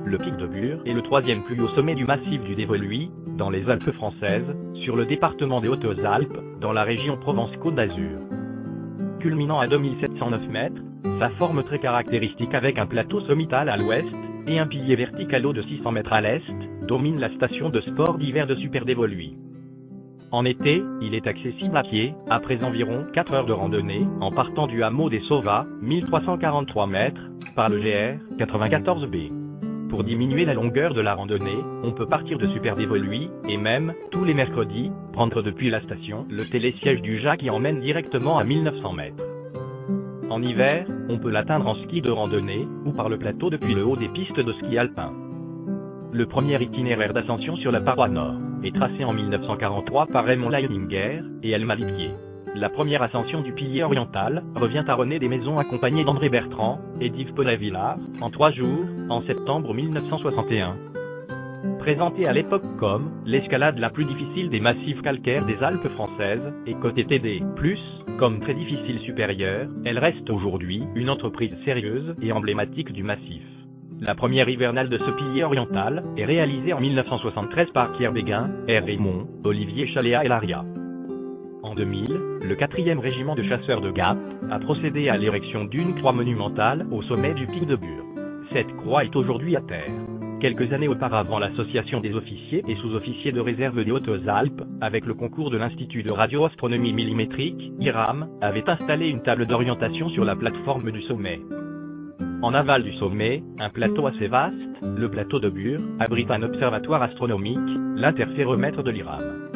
Le pic de Bure est le troisième plus haut sommet du massif du Dévoluy, dans les Alpes françaises, sur le département des Hautes-Alpes, dans la région Provence-Côte d'Azur. Culminant à 2709 mètres, sa forme très caractéristique avec un plateau sommital à l'ouest, et un pilier vertical haut de 600 mètres à l'est, domine la station de sport d'hiver de Super Dévoluy. En été, il est accessible à pied, après environ 4 heures de randonnée, en partant du hameau des Sauvats, 1343 mètres, par le GR 94B. Pour diminuer la longueur de la randonnée, on peut partir de Super Dévoluy, et même, tous les mercredis, prendre depuis la station le télésiège du Jacques qui emmène directement à 1900 mètres. En hiver, on peut l'atteindre en ski de randonnée, ou par le plateau depuis le haut des pistes de ski alpin. Le premier itinéraire d'ascension sur la paroi nord est tracé en 1943 par Raymond Leininger et Elma Lipier. La première ascension du pilier oriental revient à René Desmaisons accompagné d'André Bertrand et d'Yves Pellavillard, en 3 jours, en septembre 1961. Présentée à l'époque comme l'escalade la plus difficile des massifs calcaires des Alpes françaises, et cotée TD+, comme très difficile supérieure, elle reste aujourd'hui une entreprise sérieuse et emblématique du massif. La première hivernale de ce pilier oriental est réalisée en 1973 par Pierre Béguin, R. Raymond, Olivier Chaléa et Laria. En 2000, le 4e régiment de chasseurs de Gap a procédé à l'érection d'une croix monumentale au sommet du pic de Bure. Cette croix est aujourd'hui à terre. Quelques années auparavant, l'association des officiers et sous-officiers de réserve des Hautes-Alpes, avec le concours de l'Institut de radioastronomie millimétrique, IRAM, avait installé une table d'orientation sur la plateforme du sommet. En aval du sommet, un plateau assez vaste, le plateau de Bure, abrite un observatoire astronomique, l'interféromètre de l'IRAM.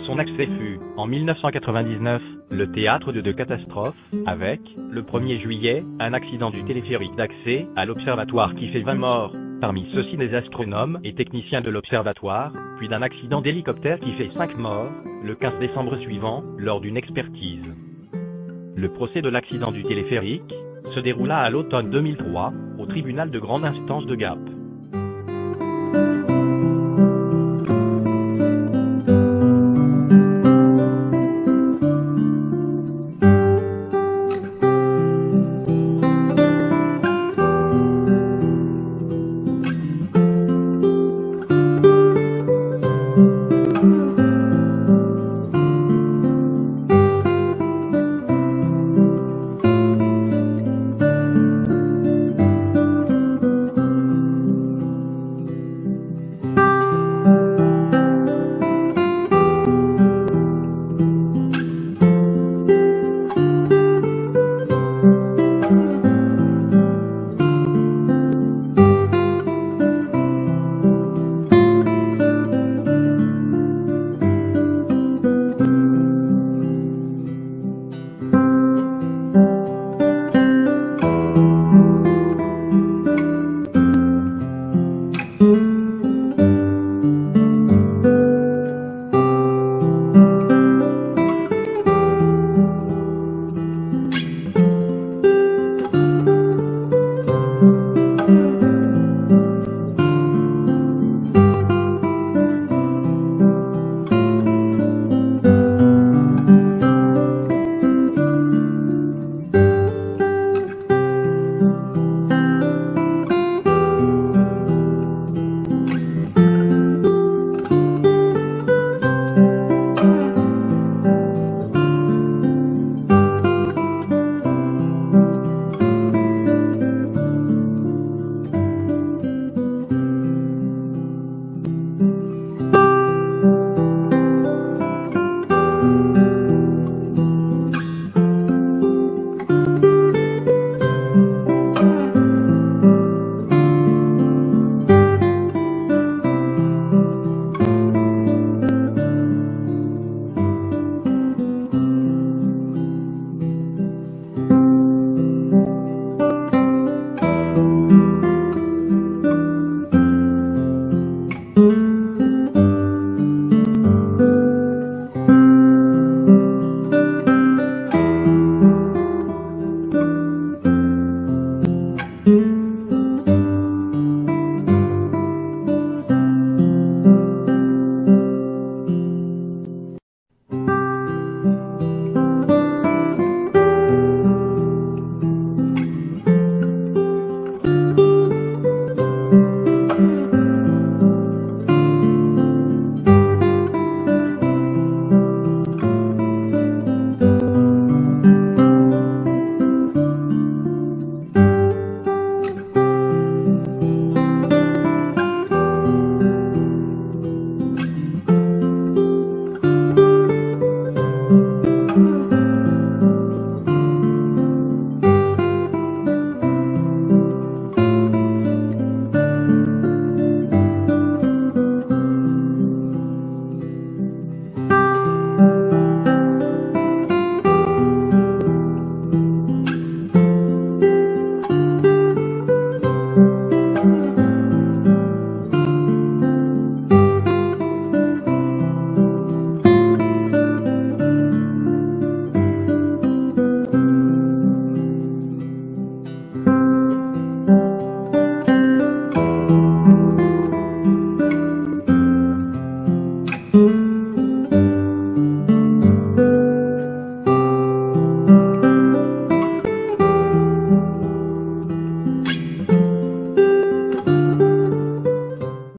Son accès fut, en 1999, le théâtre de 2 catastrophes, avec, le 1er juillet, un accident du téléphérique d'accès à l'observatoire qui fait 20 morts, parmi ceux-ci des astronomes et techniciens de l'observatoire, puis d'un accident d'hélicoptère qui fait 5 morts, le 15 décembre suivant, lors d'une expertise. Le procès de l'accident du téléphérique se déroula à l'automne 2003, au tribunal de grande instance de Gap.